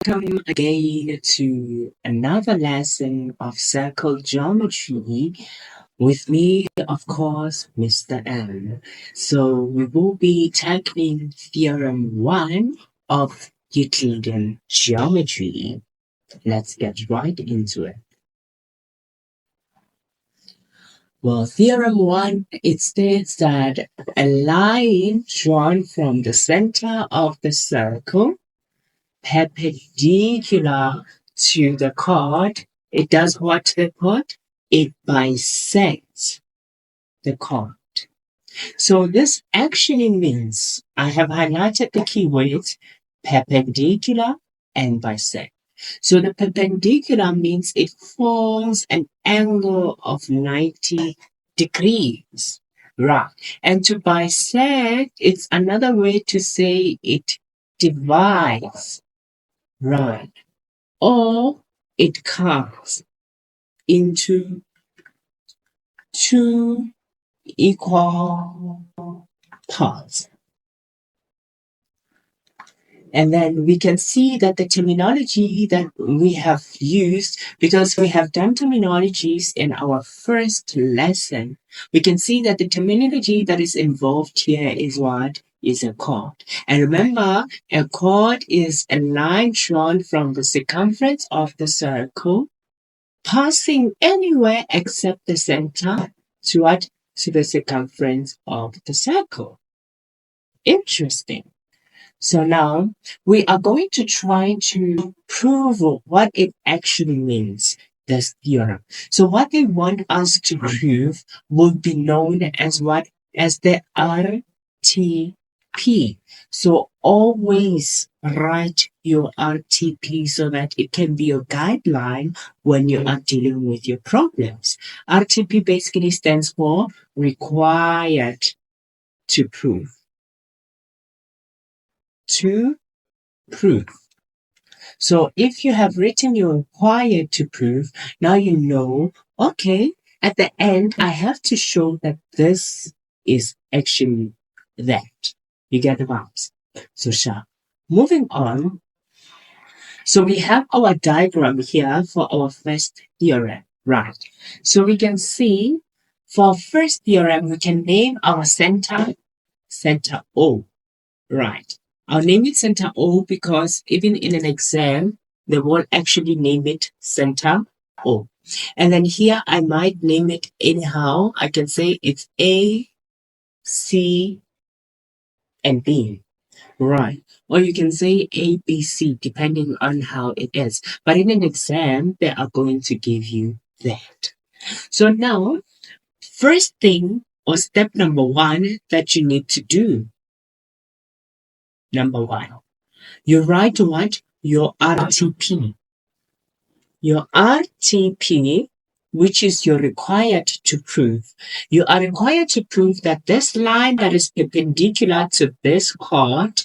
Welcome again to another lesson of circle geometry with me, of course, Mr. M. So we will be tackling theorem 1 of Euclidean geometry. Let's get right into it. Well, theorem 1, it states that a line drawn from the center of the circle perpendicular to the chord, it does what to the chord? It bisects the chord. So this actually means, I have highlighted the keywords perpendicular and bisect. So the perpendicular means it forms an angle of 90 degrees. Right. And to bisect, it's another way to say it divides. Right. Or it cuts into two equal parts. And then we can see that the terminology that we have used, because we have done terminologies in our first lesson, we can see that the terminology that is involved here is what? Is a chord. And remember, a chord is a line drawn from the circumference of the circle, passing anywhere except the center to what? To the circumference of the circle. Interesting. So now we are going to try to prove what it actually means, this theorem. So what they want us to prove will be known as what? As the RTP. So always write your RTP so that it can be a guideline when you are dealing with your problems. RTP basically stands for required to prove. To prove. So if you have written your required to prove, now you know, okay, at the end, I have to show that this is actually that. You get the vibes. So sharp. Moving on. So we have our diagram here for our first theorem, right? So we can see for first theorem, we can name our center O, right? I'll name it center O because even in an exam, they won't actually name it center O. And then here I might name it anyhow. I can say it's A, C, and B. Right. Or you can say A, B, C, depending on how it is. But in an exam, they are going to give you that. So now, first thing or step number 1 that you need to do. Number 1. You write what? Your RTP. Your RTP, which is your required to prove. You are required to prove that this line that is perpendicular to this chord,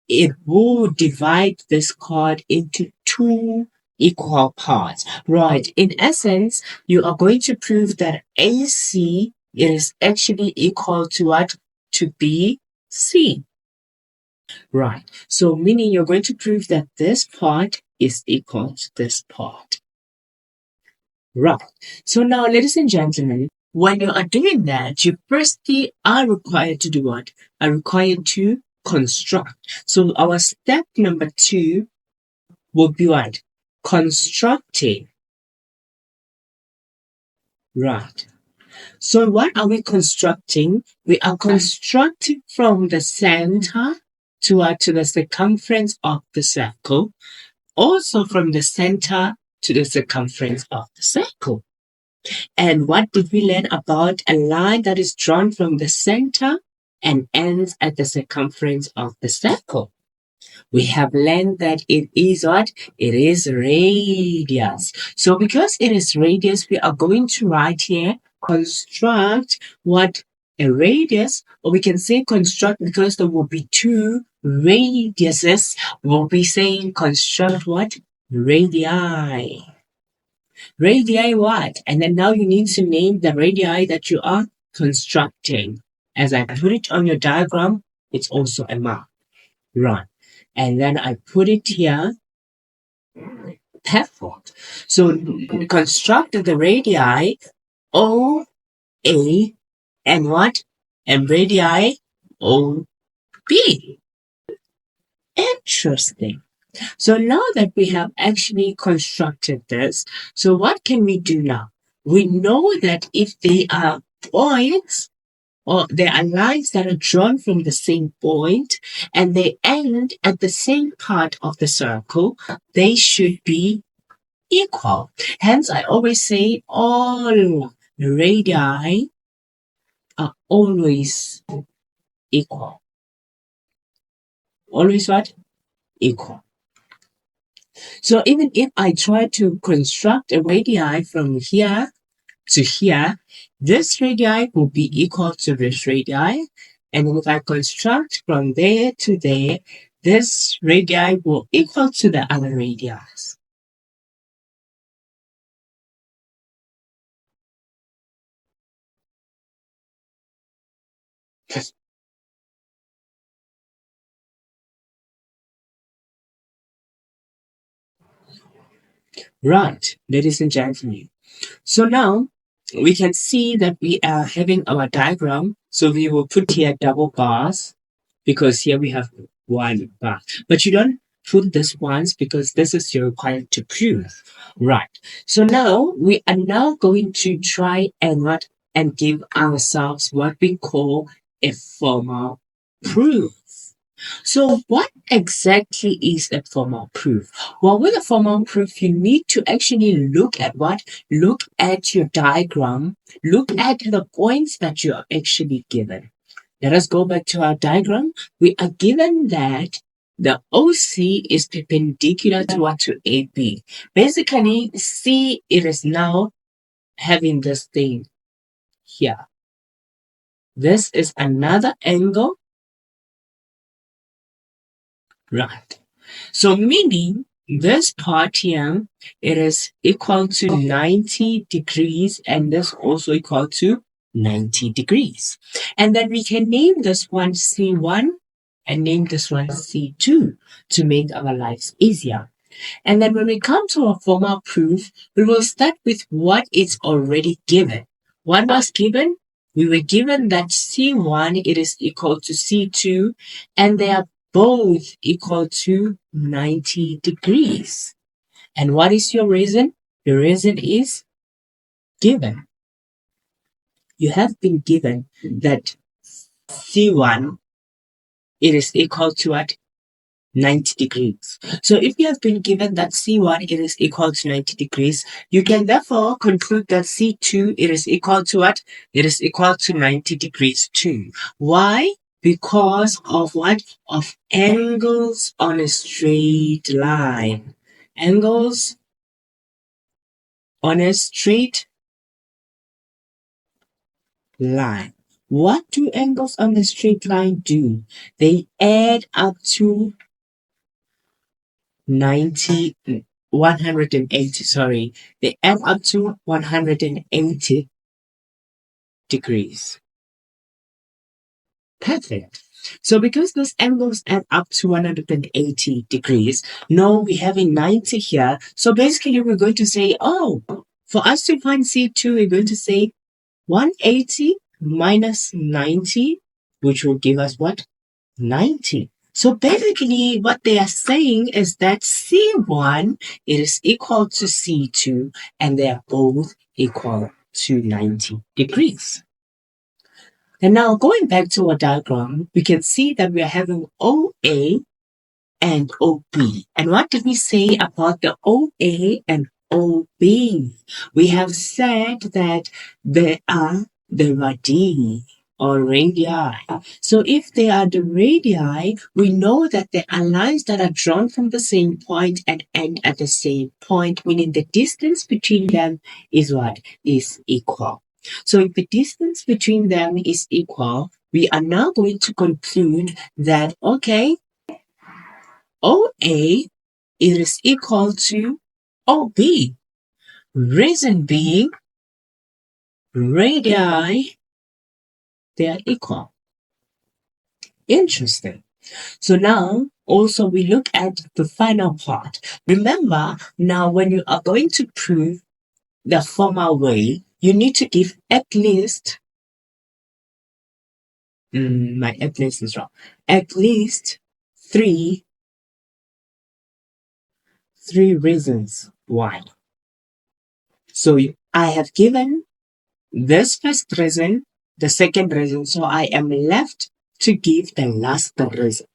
it will divide this chord into two equal parts. Right. In essence, you are going to prove that AC is actually equal to what? To BC. Right. So meaning you're going to prove that this part is equal to this part. Right. So now, ladies and gentlemen, when you are doing that, you firstly are required to do what? Are required to construct. So our step number 2 will be what? Constructing. Right. So what are we constructing? We are constructing from the center to the circumference of the circle, also from the center to the circumference of the circle. And what did we learn about a line that is drawn from the center and ends at the circumference of the circle? We have learned that it is what? It is radius. So because it is radius, we are going to write here, construct what? A radius, or we can say construct because there will be two radiuses. We'll be saying construct what? Radii. Radii what? And then now you need to name the radii that you are constructing. As I put it on your diagram, it's also a mark. Right. And then I put it here Perfect. So we construct the radii O, A, and what? And radii O, B. Interesting. So now that we have actually constructed this, so what can we do now? We know that if they are points or they are lines that are drawn from the same point and they end at the same part of the circle, they should be equal. Hence, I always say all radii are always equal. Always what? Equal. So even if I try to construct a radii from here to here, this radii will be equal to this radii. And if I construct from there to there, this radii will equal to the other radii. Right, ladies and gentlemen. So now we can see that we are having our diagram. So we will put here double bars because here we have one bar. But you don't put this once because this is your required to prove. Right. So now we are now going to try and what and give ourselves what we call a formal proof. So what exactly is a formal proof? Well, with a formal proof, you need to actually look at what? Look at your diagram. Look at the points that you are actually given. Let us go back to our diagram. We are given that the OC is perpendicular to what? To AB. Basically, C, it is now having this thing here. This is another angle. Right. So meaning this part here, it is equal to 90 degrees and this also equal to 90 degrees. And then we can name this one C1 and name this one C2 to make our lives easier. And then when we come to a formal proof, we will start with what is already given. What was given? We were given that C1 it is equal to C2 and they are both equal to 90 degrees. And what is your reason? The reason is given. You have been given that C1 it is equal to what? 90 degrees. So if you have been given that C1 it is equal to 90 degrees, you can therefore conclude that C2 it is equal to what? It is equal to 90 degrees too. Why? Because of what? Of angles on a straight line. Angles on a straight line. What do angles on a straight line do? They add up to 90, 180, sorry. They add up to 180 degrees. Perfect. So because those angles add up to 180 degrees, no, we have a 90 here. So basically we're going to say, oh, for us to find C2, we're going to say 180 minus 90, which will give us what? 90. So basically what they are saying is that C1 it is equal to C2 and they are both equal to 90 degrees. And now going back to our diagram, we can see that we are having OA and OB. And what did we say about the OA and OB? We have said that they are the radii or radii. So if they are the radii, we know that they are lines that are drawn from the same point and end at the same point, meaning the distance between them is what? Is equal. So if the distance between them is equal, we are now going to conclude that, okay, OA is equal to OB. Reason being, radii, they are equal. Interesting. So now, also we look at the final part. Remember, now when you are going to prove the formal way, you need to give at least, my at least is wrong, at least three reasons why. So I have given this first reason, the second reason, so I am left to give the last reason.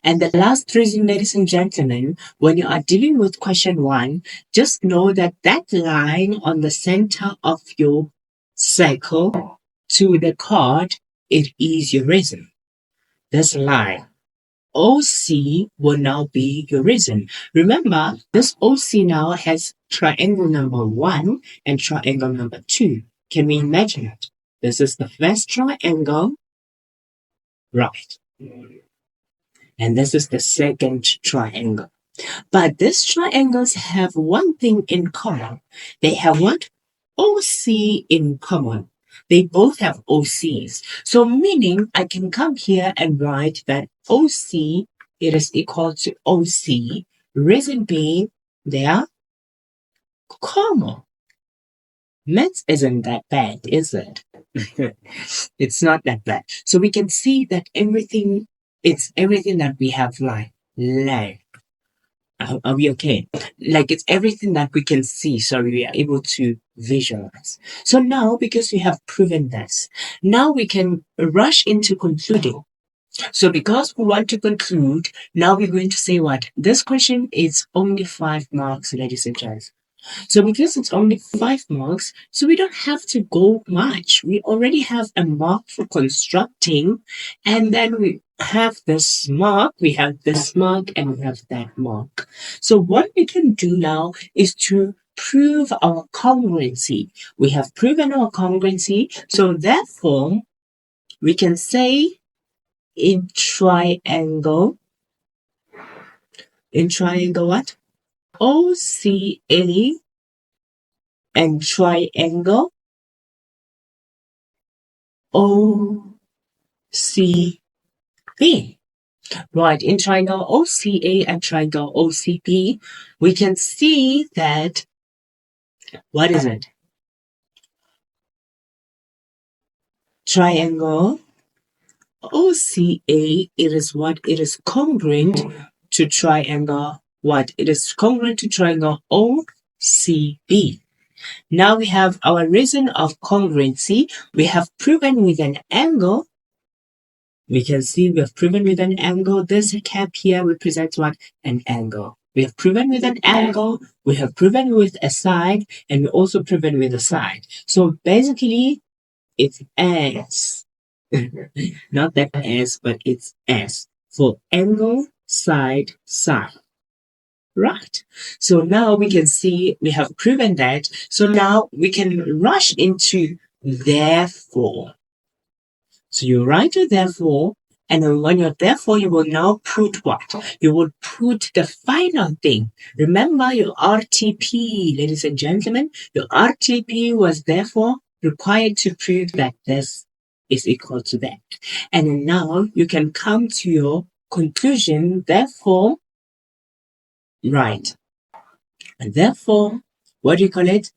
And the last reason, ladies and gentlemen, when you are dealing with question 1, just know that that line on the center of your circle to the chord, it is your reason. This line, OC, will now be your reason. Remember, this OC now has triangle number 1 and triangle number 2. Can we imagine it? This is the first triangle, right? And this is the second triangle. But these triangles have one thing in common. They have what? OC in common. They both have OCs. So meaning I can come here and write that OC, it is equal to OC. Reason being, they are common. Maths isn't that bad, is it? It's not that bad. So we can see that it's everything that we have learned. Are we okay? Like it's everything that we can see, so we are able to visualize. So now, because we have proven this, now we can rush into concluding. So because we want to conclude, now we're going to say what? This question is only 5 marks, ladies and gents. So because it's only 5 marks, so we don't have to go much. We already have a mark for constructing, and then we have this mark, we have this mark, and we have that mark. So what we can do now is to prove our congruency. We have proven our congruency, so therefore we can say in triangle what? OCA and triangle OCB. Right, in triangle OCA and triangle OCB, we can see that, what is it? Triangle OCA, it is what? It is congruent to triangle what? It is congruent to triangle OCB. Now we have our reason of congruency. We have proven with an angle. We can see we have proven with an angle. This cap here represents what? An angle. We have proven with an angle. We have proven with a side. And we also proven with a side. So basically, it's S. Not that S, but it's S. For angle, side, side. Right. So now we can see we have proven that. So now we can rush into therefore. So you write a therefore, and then when you're therefore, you will now put what? You will put the final thing. Remember your RTP, ladies and gentlemen. Your RTP was therefore required to prove that this is equal to that. And now you can come to your conclusion, therefore, right. And therefore, what do you call it?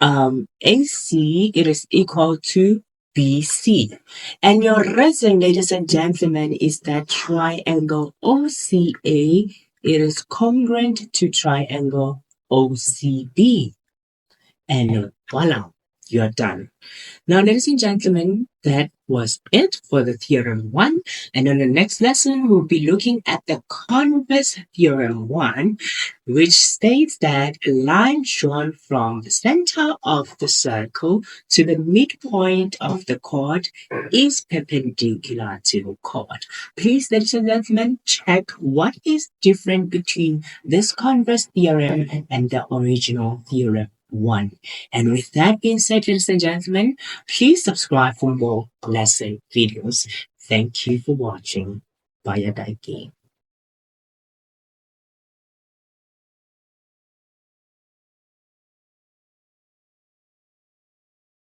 AC, it is equal to BC. And your reason, ladies and gentlemen, is that triangle OCA, it is congruent to triangle OCB. And voila, you're done. Now, ladies and gentlemen, that was it for the theorem 1. And on the next lesson, we'll be looking at the converse theorem 1, which states that a line drawn from the center of the circle to the midpoint of the chord is perpendicular to the chord. Please, ladies and gentlemen, check what is different between this converse theorem and the original theorem 1. And with that being said, ladies and gentlemen, please subscribe for more lesson videos. Thank you for watching. Bye, Daiki.